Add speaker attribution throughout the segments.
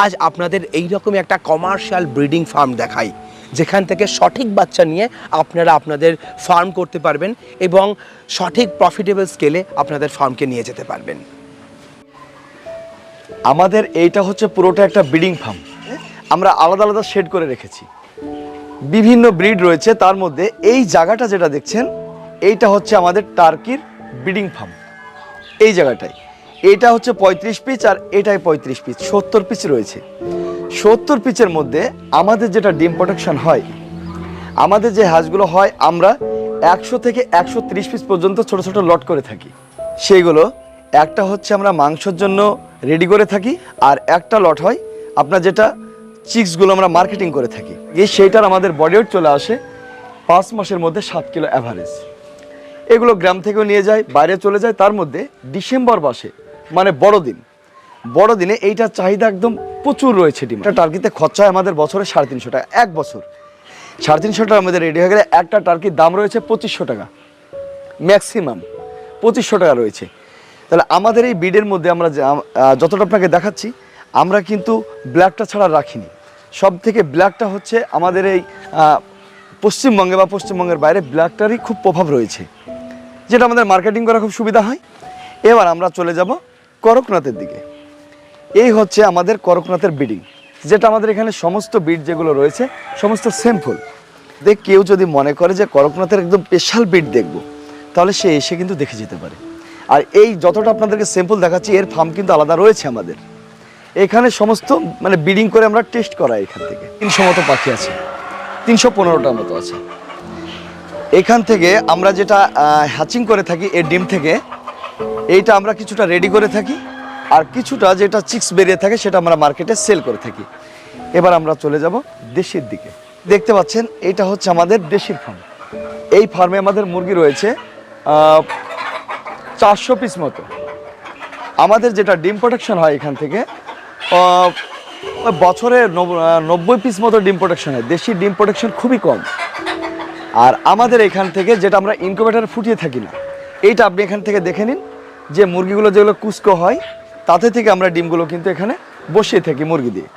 Speaker 1: আজ আপনাদের এইরকমই একটা কমার্শিয়াল ব্রিডিং ফার্ম দেখাই, যেখান থেকে সঠিক বাচ্চা নিয়ে আপনারা আপনাদের ফার্ম করতে পারবেন এবং সঠিক প্রফিটেবল স্কেলে আপনাদের ফার্মকে নিয়ে যেতে পারবেন।
Speaker 2: আমাদের এইটা হচ্ছে পুরোটা একটা ব্রিডিং ফার্ম। আমরা আলাদা আলাদা শেড করে রেখেছি, বিভিন্ন ব্রিড রয়েছে। তার মধ্যে এই জায়গাটা যেটা দেখছেন, এইটা হচ্ছে আমাদের টার্কির ব্রিডিং ফার্ম। এই জায়গাটায় এইটা হচ্ছে 35 পিস আর এটাই 35 পিস, 70 পিস রয়েছে। 70 পিসের মধ্যে আমাদের যেটা ডিম প্রোটেকশন হয়, আমাদের যে হাঁসগুলো হয়, আমরা 100 থেকে 130 পিস পর্যন্ত ছোট ছোট লট করে থাকি। সেইগুলো একটা হচ্ছে আমরা মাংসের জন্য রেডি করে থাকি, আর একটা লট হয় আপনার যেটা চিক্সগুলো আমরা মার্কেটিং করে থাকি। সেইটার আমাদের বডি ওয়েট চলে আসে 5 মাসের মধ্যে 7 কিলো অ্যাভারেজ। এগুলো গ্রাম থেকেও নিয়ে যায়, বাইরে চলে যায়। তার মধ্যে ডিসেম্বর মাসে মানে বড়দিনে এইটার চাহিদা একদম প্রচুর রয়েছে। ডিম একটা টার্কিতে খরচা হয় আমাদের বছরে 350 টাকা। এক বছর 350 টাকার মধ্যে রেডি হয়ে গেলে একটা টার্কির দাম রয়েছে 2500 টাকা, ম্যাক্সিমাম 2500 টাকা রয়েছে। তাহলে আমাদের এই ব্রিডের মধ্যে আমরা যতটা আপনাকে দেখাচ্ছি, আমরা কিন্তু ব্ল্যাকটা ছাড়া রাখিনি। সব থেকে ব্ল্যাকটা হচ্ছে আমাদের এই পশ্চিমবঙ্গে বা পশ্চিমবঙ্গের বাইরে ব্ল্যাকটারই খুব প্রভাব রয়েছে, যেটা আমাদের মার্কেটিং করা খুব সুবিধা হয়। এবার আমরা চলে যাব করকনাথের দিকে। এই হচ্ছে আমাদের করকনাথের ব্রিডিং, যেটা আমাদের এখানে সমস্ত ব্রিড যেগুলো রয়েছে সমস্ত সিম্পল। কেউ যদি মনে করে যে করকনাথের একদম স্পেশাল ব্রিড দেখব, তাহলে সে এসে কিন্তু দেখে যেতে পারে। আর এই যতটা আপনাদেরকে স্যাম্পল দেখাচ্ছি, এর ফার্ম কিন্তু আলাদা রয়েছে আমাদের এখানে। সমস্ত মানে ব্রিডিং করে আমরা টেস্ট করাই। এখান থেকে 300 মতো পাখি আছে, 315টার মতো আছে। এখান থেকে আমরা যেটা হ্যাচিং করে থাকি, এর ডিম থেকে এইটা আমরা কিছুটা রেডি করে থাকি, আর কিছুটা যেটা চিক্স বেরিয়ে থাকে সেটা আমরা মার্কেটে সেল করে থাকি। এবার আমরা চলে যাব দেশির দিকে। দেখতে পাচ্ছেন এটা হচ্ছে আমাদের দেশির ফার্ম। এই ফার্মে আমাদের মুরগি রয়েছে 400 পিস মতো। আমাদের যেটা ডিম প্রোটেকশন হয় এখান থেকে বছরে 90 পিস মতো ডিম প্রোটেকশন হয়। দেশি ডিম প্রোটেকশন খুবই কম। আর আমাদের এখান থেকে যেটা আমরা ইনকিউবেটরে ফুটিয়ে থাকি না, এইটা আপনি এখান থেকে দেখে নিন, যে মুরগিগুলো যেগুলো কুস্কো হয় তাতে থেকে আমরা ডিমগুলো কিন্তু এখানে বসিয়ে থাকি মুরগি দিয়ে।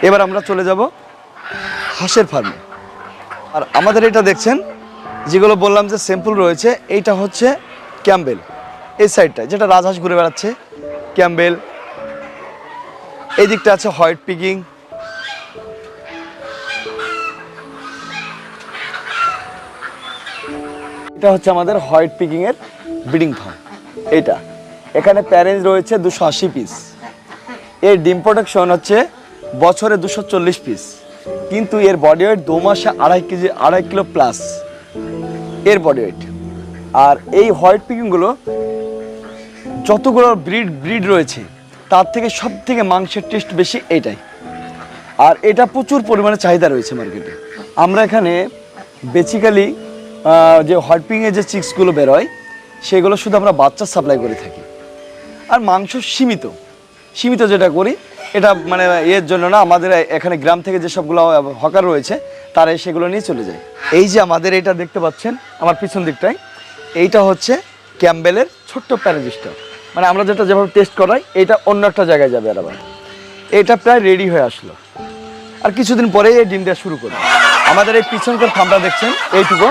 Speaker 2: এবার আমরা চলে যাব হাঁসের ফার্মে। আর আমাদের এটা দেখছেন, যেগুলো বললাম যে স্যাম্পল রয়েছে, এইটা হচ্ছে ক্যাম্বেল। এই সাইডটা যেটা রাজহাঁস ঘুরে বেড়াচ্ছে, ক্যাম্বেল। এই দিকটা আছে হোয়াইট পিকিং। এটা হচ্ছে আমাদের হোয়াইট পিকিং এর ব্রিডিং ফার্ম। এটা এখানে প্যারেন্টস রয়েছে 280 পিস। এর ডিম প্রোডাকশন হচ্ছে বছরে 240 পিস, কিন্তু এর বডি ওয়েট 2 মাসে 2.5 কিলো প্লাস এর বডি ওয়েট। আর এই হোয়াইট পিকিংগুলো যতগুলো ব্রিড রয়েছে, তার থেকে সব থেকে মাংসের টেস্ট বেশি এইটাই। আর এটা প্রচুর পরিমাণে চাহিদা রয়েছে মার্কেটে। আমরা এখানে বেসিক্যালি যে হোয়াইট পিকিংয়ের যে চিক্সগুলো বেরোয়, সেগুলো শুধু আমরা বাচ্চা সাপ্লাই করে থাকি। আর মাংস সীমিত যেটা করি, এটা মানে এর জন্য না, আমাদের এখানে গ্রাম থেকে যেসবগুলো হকার রয়েছে তারা সেগুলো নিয়ে চলে যায়। এই যে আমাদের এটা দেখতে পাচ্ছেন আমার পিছন দিকটায়, এইটা হচ্ছে ক্যাম্বেলের ছোট্ট প্যারাজিস্টার। মানে আমরা যেভাবে টেস্ট করাই, এটা অন্য একটা জায়গায় যাবে। আর আবার এটা প্রায় রেডি হয়ে আসলো, আর কিছুদিন পরেই এই ডিম দেওয়া শুরু করবে। আমাদের এই পিছনকার ফার্মটা দেখছেন এইটুকু,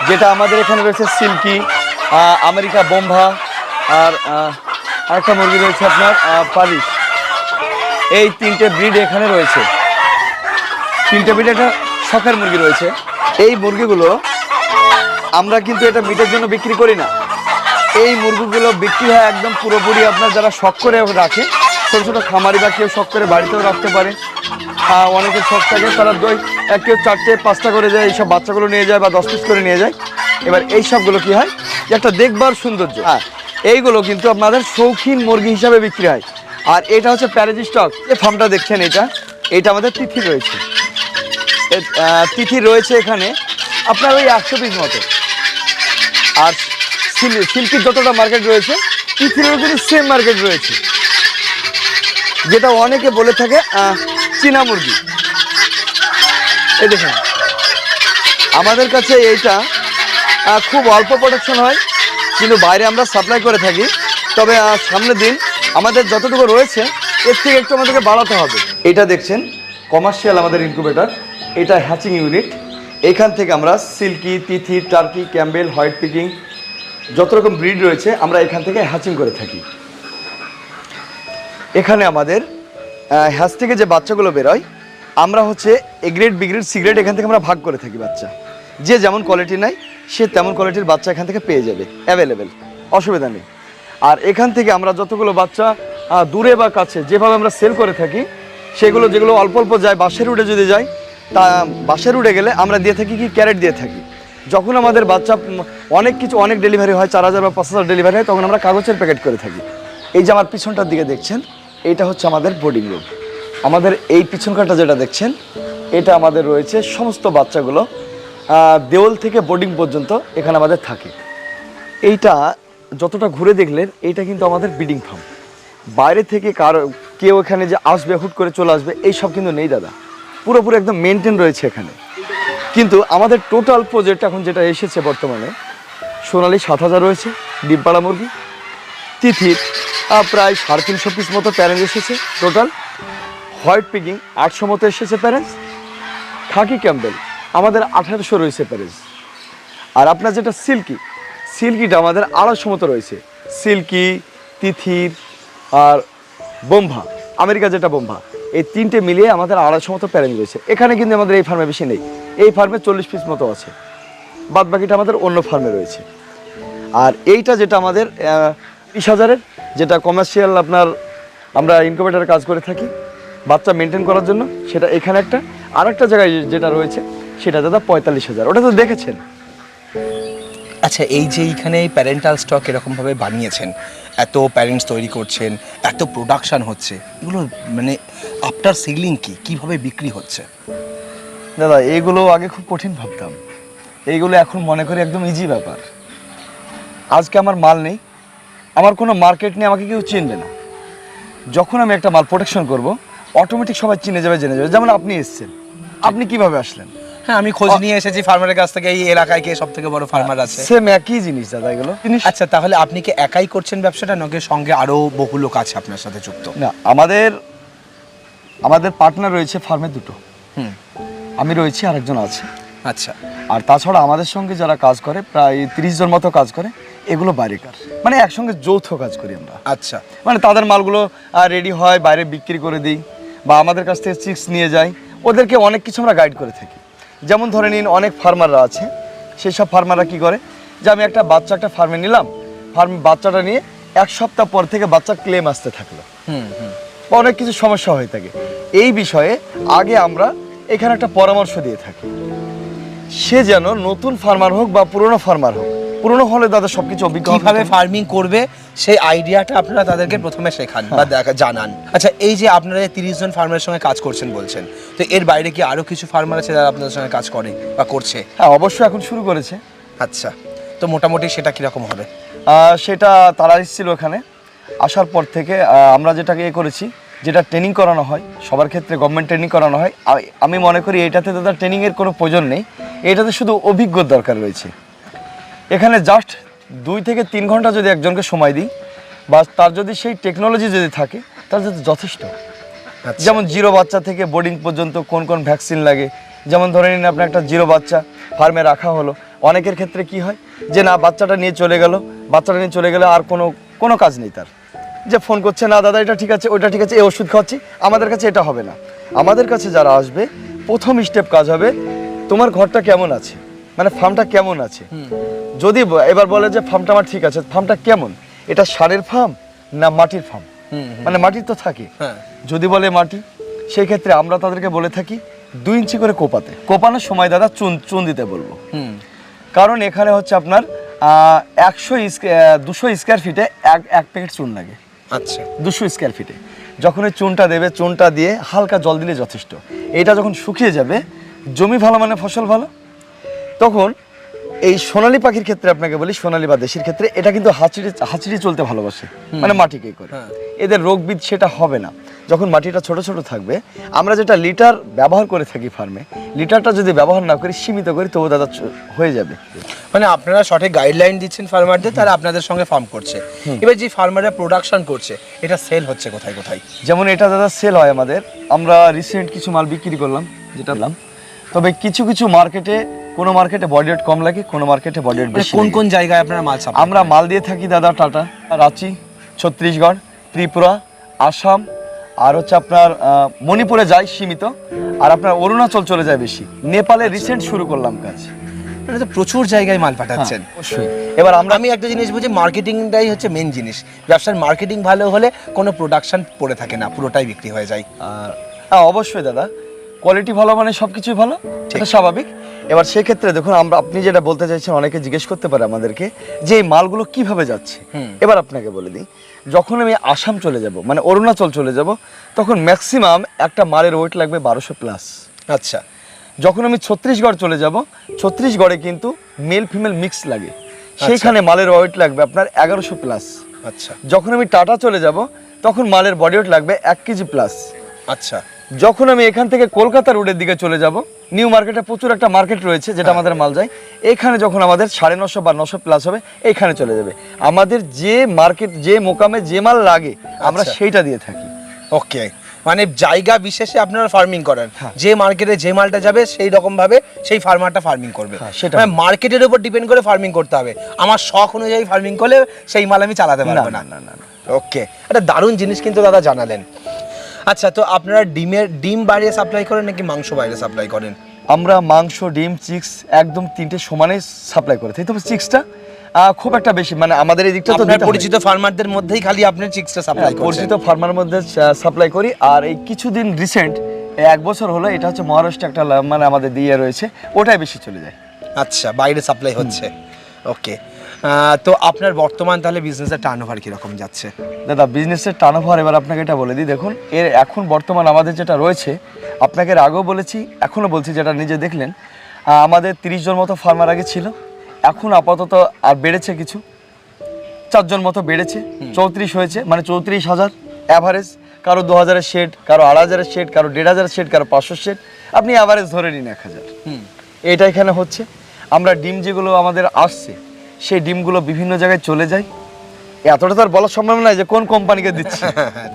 Speaker 2: যেটা আমাদের এখানে রয়েছে সিল্কি, আমেরিকা বোম্বা, আর আরেকটা মুরগি রয়েছে আপনার পারিস। এই 3টে ব্রিড এখানে রয়েছে। 3টে ব্রিড একটা শখের মুরগি রয়েছে। এই মুরগিগুলো আমরা কিন্তু এটা মিটের জন্য বিক্রি করি না। এই মুরগিগুলো বিক্রি হয় একদম পুরোপুরি আপনার যারা শখ করে রাখে, ছোটো ছোটো খামারি বা কেউ শখ করে বাড়িতেও রাখতে পারে। অনেকের শখ থাকে, তারা কেউ 4টে 5টা করে যায়, এইসব বাচ্চাগুলো নিয়ে যায় বা 10 পিস করে নিয়ে যায়। এবার এই সবগুলো কি হয়, যে একটা দেখবার সৌন্দর্য। এইগুলো কিন্তু আপনাদের শৌখিন মুরগি হিসাবে বিক্রি হয়। আর এটা হচ্ছে প্যারেজি স্টক। যে ফার্মটা দেখছেন, এইটা আমাদের তিথির রয়েছে। তিথির রয়েছে এখানে আপনার ওই 100 পিস মতো। আর সিল্কির যতটা মার্কেট রয়েছে, তিথিরও কিন্তু সেম মার্কেট রয়েছে, যেটা অনেকে বলে থাকে চীনা মুরগি। এই দেখুন, আমাদের কাছে এইটা খুব অল্প প্রোডাকশন হয়, কিন্তু বাইরে আমরা সাপ্লাই করে থাকি। তবে সামনের দিন আমাদের যতটুকু রয়েছে এর থেকে একটু আমাদেরকে বাড়াতে হবে। এটা দেখছেন কমার্শিয়াল আমাদের ইনকিউবেটর, এটা হ্যাচিং ইউনিট। এখান থেকে আমরা সিল্কি, তিথি, টার্কি, ক্যাম্বেল, হোয়াইট পিকিং যত রকম ব্রিড রয়েছে আমরা এখান থেকে হ্যাচিং করে থাকি। এখানে আমাদের হ্যাচ থেকে যে বাচ্চাগুলো বেরোয় আমরা হচ্ছে A grade, B grade, C grade এখান থেকে আমরা ভাগ করে থাকি বাচ্চা। যে যেমন কোয়ালিটি নেয় সে তেমন কোয়ালিটির বাচ্চা এখান থেকে পেয়ে যাবে, অ্যাভেলেবেল, অসুবিধা নেই। আর এখান থেকে আমরা যতগুলো বাচ্চা দূরে বা কাছে যেভাবে আমরা সেল করে থাকি সেগুলো যেগুলো অল্প অল্প যায়, বাসের রুটে যদি যায় তা বাসের রুটে গেলে আমরা দিয়ে থাকি কি ক্যারেট দিয়ে থাকি। যখন আমাদের বাচ্চা অনেক ডেলিভারি হয়, 4000 বা 5000 ডেলিভারি হয়, তখন আমরা কাগজের প্যাকেট করে থাকি। এই যে আমার পিছনটার দিকে দেখছেন এইটা হচ্ছে আমাদের বোর্ডিং রুম। আমাদের এই পিছনকারটা যেটা দেখছেন এটা আমাদের রয়েছে সমস্ত বাচ্চাগুলো দেওয়াল থেকে বোর্ডিং পর্যন্ত এখানে আমাদের থাকে। এইটা যতটা ঘুরে দেখলেন এইটা কিন্তু আমাদের ব্রিডিং ফার্ম। বাইরে থেকে কেউ এখানে যে আসবে হুট করে চলে আসবে এইসব কিন্তু নেই দাদা, পুরোপুরি একদম মেনটেন রয়েছে এখানে। কিন্তু আমাদের টোটাল প্রজেক্ট এখন যেটা এসেছে বর্তমানে, সোনালি 7000 রয়েছে ডিমপাড়া মুরগি, তিথির প্রায় 350 পিস মতো প্যারেন্ট এসেছে টোটাল, হোয়াইট পিকিং 800 মতো এসেছে প্যারেন্টস, খাকি ক্যাম্বেল আমাদের 1800 রয়েছে প্যারেন্টস। আর আপনার যেটা সিল্কিটা আমাদের 250 মতো রয়েছে। সিল্কি, তিথির আর বোম্ভা, আমেরিকা যেটা বোম্ভা, এই তিনটে মিলিয়ে আমাদের 250 মতো প্যারেন্ট রয়েছে। এখানে কিন্তু আমাদের এই ফার্মে বেশি নেই, এই ফার্মে 40 পিস মতো আছে, বাদ বাকিটা আমাদের অন্য ফার্মে রয়েছে। আর এইটা যেটা আমাদের 20,000-এর, যেটা কমার্শিয়াল আপনার আমরা ইনকিউবেটরে কাজ করে থাকি বাচ্চা মেনটেন করার জন্য, সেটা এখানে একটা। আর একটা জায়গায় যেটা রয়েছে সেটা দাদা 45,000, ওটা তো দেখেছেন।
Speaker 1: আচ্ছা, এই যে এইখানে প্যারেন্টাল স্টক এরকমভাবে বানিয়েছেন, এত প্যারেন্টস তৈরি করছেন, এত প্রোডাকশন হচ্ছে, এগুলো মানে আফটার সেলিং কীভাবে বিক্রি হচ্ছে?
Speaker 2: দাদা এইগুলো আগে খুব কঠিন ভাবতাম, এইগুলো এখন মনে করি একদম ইজি ব্যাপার। আজকে আমার মাল নেই, আমার কোনো মার্কেট নেই, আমাকে কেউ চিনবে না। যখন আমি একটা মাল প্রোটেকশন করব অটোমেটিক সবাই চিনে যাবে, জেনে যাবে। যেমন আপনি এসেছেন, আপনি কিভাবে আসলেন?
Speaker 1: হ্যাঁ, আমি খোঁজ নিয়ে এসেছি ফার্মারের কাছ থেকে, এই এলাকায় কে সবথেকে বড় ফার্মার আছে।
Speaker 2: সেম একই জিনিস দাদা এগুলো জিনিস।
Speaker 1: আচ্ছা, তাহলে আপনি কি একাই করছেন ব্যবসাটা, নাকি সঙ্গে আরো বহু লোক আছে আপনার সাথে যুক্ত?
Speaker 2: না, আমাদের পার্টনার রয়েছে ফার্মে দুটো, আমি রয়েছি, আরেকজন আছে।
Speaker 1: আচ্ছা।
Speaker 2: আর তাছাড়া আমাদের সঙ্গে যারা কাজ করে প্রায় 30 জন মতো কাজ করে, এগুলো বাইরেকার, মানে একসঙ্গে যৌথ কাজ করি আমরা।
Speaker 1: আচ্ছা,
Speaker 2: মানে তাদের মালগুলো রেডি হয়, বাইরে বিক্রি করে দিই, বা আমাদের কাছ থেকে চিক্স নিয়ে যাই, ওদেরকে অনেক কিছু আমরা গাইড করে থাকি। যেমন ধরে নিন অনেক ফার্মাররা আছে, সেই সব ফার্মাররা কী করে যে আমি একটা ফার্মে নিলাম, বাচ্চাটা নিয়ে 1 সপ্তাহ পর থেকে বাচ্চার ক্লেম আসতে থাকলো, বা অনেক কিছু সমস্যা হয়ে থাকে। এই বিষয়ে আগে আমরা এখানে একটা পরামর্শ দিয়ে থাকি, সে যেন নতুন ফার্মার হোক বা পুরনো ফার্মার হোক, পুরনো হলে দাদা সবকিছু অভিজ্ঞ
Speaker 1: কিভাবে ফার্মিং করবে সেই আইডিয়াটা আপনারা তাদেরকে প্রথমে শেখান বা জানান। আচ্ছা, এই যে আপনারা 30 জন ফার্মারের সঙ্গে কাজ করছেন বলছেন, তো এর বাইরে কি আরো কিছু ফার্মার আছে যারা আপনাদের সঙ্গে কাজ করে বা করছে?
Speaker 2: হ্যাঁ, অবশ্যই এখন শুরু করেছে।
Speaker 1: আচ্ছা, তো মোটামুটি সেটা কিরকম হবে?
Speaker 2: সেটা তারা এসেছিল এখানে, আসার পর থেকে আমরা যেটাকে করেছি, যেটা ট্রেনিং করানো হয় সবার ক্ষেত্রে, গভর্নমেন্ট ট্রেনিং করানো হয়। আমি মনে করি এটাতে দাদা ট্রেনিংয়ের কোনো প্রয়োজন নেই, এটাতে শুধু অভিজ্ঞ দরকার রয়েছে। এখানে জাস্ট 2 থেকে 3 ঘন্টা যদি একজনকে সময় দিই, বা তার যদি সেই টেকনোলজি যদি থাকে, তাহলে যথেষ্ট। যেমন জিরো বাচ্চা থেকে বোর্ডিং পর্যন্ত কোন কোন ভ্যাকসিন লাগে, যেমন ধরে নিন আপনার একটা জিরো বাচ্চা ফার্মে রাখা হলো, অনেকের ক্ষেত্রে কি হয় যে না বাচ্চাটা নিয়ে চলে গেলে আর কোনো কাজ নেই তার, যে ফোন করছে না দাদা এটা ঠিক আছে, ওইটা ঠিক আছে, এই ওষুধ খাওয়াচ্ছি, আমাদের কাছে এটা হবে না। আমাদের কাছে যারা আসবে প্রথম স্টেপ কাজ হবে তোমার ঘরটা কেমন আছে, মানে ফার্মটা কেমন আছে। যদি এবার বলে যে ফার্মটা আমার ঠিক আছে, ফার্মটা কেমন, এটা সারের ফার্ম না মাটির ফার্ম, মানে মাটির তো থাকে। যদি বলে মাটি, সেই ক্ষেত্রে আমরা তাদেরকে বলে থাকি 2 ইঞ্চি করে কোপানোর সময় দাদা চুন দিতে বলবো। কারণ এখানে হচ্ছে আপনার 200 স্কোয়ার ফিটে এক প্যাকেট চুন লাগে।
Speaker 1: আচ্ছা,
Speaker 2: 200 স্কোয়ার ফিটে যখন এই চুনটা দেবে, চুনটা দিয়ে হালকা জল দিলে যথেষ্ট। এটা যখন শুকিয়ে যাবে, জমি ভালো মানে ফসল ভালো, তখন এই সোনালী পাখির ক্ষেত্রে আপনাকে বলি, সোনালী বা দেশির ক্ষেত্রে এটা কিন্তু হাঁচড়ি চলতে ভালোবাসে, মানে মাটিকে করে, এদের রোগবিদ সেটা হবে না। যখন মাটিটা ছোট ছোট থাকবে, আমরা যেটা লিটার ব্যবহার করে থাকি ফার্মে, লিটারটা যদি ব্যবহার না করি, সীমিত করি, তবু দাদা হয়ে যাবে।
Speaker 1: মানে আপনারা সঠিক গাইডলাইন দিচ্ছেন ফার্মারদের, তারা আপনাদের সঙ্গে ফার্ম করছে। এবার যে ফার্মাররা প্রোডাকশন করছে, এটা সেল হচ্ছে কোথায় কোথায়?
Speaker 2: যেমন এটা দাদা সেল হয় আমাদের, আমরা রিসেন্ট কিছু মাল বিক্রি করলাম, যেটা বললাম। তবে কিছু কিছু মার্কেটে, কোনো মার্কেটে বডি ওয়েট কম লাগে, কোনো মার্কেটে বডি ওয়েট বেশি।
Speaker 1: কোন কোন জায়গায় আপনারা মাল সাপ্লাই?
Speaker 2: আমরা মাল দিয়ে থাকি দাদা টাটা, রাঁচি, ছত্তিশগড়, ত্রিপুরা, আসাম, আর হচ্ছে আপনার মণিপুরে যায় সীমিত, আর আপনার অরুণাচল চলে যায় বেশি। নেপালে রিসেন্ট শুরু করলাম কাজ।
Speaker 1: মানে তো প্রচুর জায়গায় মাল পাঠাচ্ছেন।
Speaker 2: অবশ্যই। এবার
Speaker 1: আমি একটা জিনিস বুঝি, মার্কেটিংটাই হচ্ছে মেন জিনিস। ব্যবসার মার্কেটিং ভালো হলে কোনো প্রোডাকশন পড়ে থাকে না, পুরোটাই বিক্রি হয়ে যায়।
Speaker 2: হ্যাঁ অবশ্যই দাদা, কোয়ালিটি ভালো মানে সব কিছুই ভালো, এটা স্বাভাবিক। এবার সেক্ষেত্রে দেখুন, আপনি যেটা বলতে চাইছেন, অনেকে জিজ্ঞেস করতে পারে আমাদেরকে যে এই মালগুলো কিভাবে যাচ্ছে। এবার আপনাকে বলে দিই, যখন আমি আসাম চলে যাব, মানে অরুণাচল চলে যাব, তখন ম্যাক্সিমাম একটা মালের ওয়েট লাগবে 1200 প্লাস।
Speaker 1: আচ্ছা।
Speaker 2: যখন আমি ছত্তিশগড় চলে যাব, ছত্তিশগড়ে কিন্তু মেল ফিমেল মিক্স লাগে, সেইখানে মালের ওয়েট লাগবে আপনার 1100 প্লাস।
Speaker 1: আচ্ছা।
Speaker 2: যখন আমি টাটা চলে যাব, তখন মালের বডি ওয়েট লাগবে 1 কেজি প্লাস।
Speaker 1: আচ্ছা।
Speaker 2: যখন আমি এখান থেকে কলকাতা রোডের দিকে চলে যাব, নিউ মার্কেটে প্রচুর একটা মার্কেট রয়েছে যেটা আমাদের মাল যায়, এখানে যখন আমাদের 950 বা 900 প্লাস হবে, এইখানে চলে যাবে। আমাদের যে মার্কেট, যে মোকামে যে মাল লাগে, আমরা সেইটা দিয়ে থাকি।
Speaker 1: ওকে, মানে জায়গা বিশেষে আপনারা ফার্মিং করেন, যে মার্কেটে যে মালটা যাবে সেই রকম ভাবে সেই ফার্মারটা ফার্মিং করবে।
Speaker 2: সেটা
Speaker 1: মানে মার্কেটের উপর ডিপেন্ড করে ফার্মিং করতে হবে। আমার শখ অনুযায়ী ফার্মিং করলে সেই মাল আমি চালাতে পারবো না। ওকে, একটা দারুণ জিনিস কিন্তু দাদা জানালেন। আচ্ছা, তো আপনারা ডিম বাইরে সাপ্লাই করেন নাকি মাংস বাইরে সাপ্লাই করেন?
Speaker 2: আমরা মাংস, ডিম, চিক্স একদম তিনটে সমানে সাপ্লাই করে থাকি। তবে চিক্সটা খুব একটা বেশি, মানে আমাদের এই দিকটা তো
Speaker 1: পরিচিত ফার্মারদের মধ্যেই খালি আপনি চিক্সটা সাপ্লাই করেন?
Speaker 2: পরিচিত ফার্মার মধ্যে সাপ্লাই করি। আর এই কিছুদিন রিসেন্ট 1 বছর হলো, এটা হচ্ছে মহারাষ্ট্র একটা মানে আমাদের দিয়ে রয়েছে, ওটাই বেশি চলে যায়।
Speaker 1: আচ্ছা, বাইরে সাপ্লাই হচ্ছে। ওকে, তো আপনার বর্তমান তাহলে বিজনেসের টার্নওভার কিরকম যাচ্ছে?
Speaker 2: দাদা বিজনেসের টার্নওভার এবার আপনাকে এটা বলে দিই, দেখুন এখন বর্তমান আমাদের যেটা রয়েছে, আপনাকে এর আগেও বলেছি, এখনও বলছি, যেটা নিজে দেখলেন, আমাদের 30 জন মতো ফার্মার আগে ছিল, এখন আপাতত আর বেড়েছে কিছু, 4 জন মতো বেড়েছে, 34 হয়েছে, মানে 34,000 অ্যাভারেজ। কারো 2000-এর শেড, কারো 2500-এর শেড, কারো 1500-এর শেড, কারো 500 শেড, আপনি অ্যাভারেজ ধরে নিন 1000। এটা এখানে হচ্ছে। আমরা ডিম যেগুলো আমাদের আসছে, সেই ডিমগুলো বিভিন্ন জায়গায় চলে যায়। এতটা তো আর বলা সম্ভব নয় যে কোন কোম্পানিকে দিচ্ছে।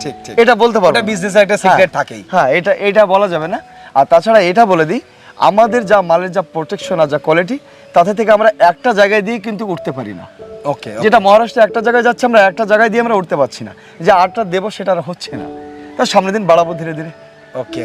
Speaker 1: ঠিক ঠিক,
Speaker 2: এটা বলতে পারবো,
Speaker 1: এটা বিজনেসের একটা সিক্রেট থাকেই।
Speaker 2: হ্যাঁ, এটা বলা যাবে না। আর তাছাড়া এটা বলে দিই, আমাদের যা মালের যা প্রোটেকশন আর যা কোয়ালিটি, তাতে থেকে আমরা একটা জায়গায় দিয়ে কিন্তু উঠতে পারি না।
Speaker 1: ওকে,
Speaker 2: যেটা মহারাষ্ট্রে একটা জায়গায় যাচ্ছে, আমরা একটা জায়গায় দিয়ে আমরা উঠতে পারছি না, যে আটটা দেবো সেটা আর হচ্ছে না। তার সামনের দিন বাড়াবো ধীরে ধীরে।
Speaker 1: ওকে।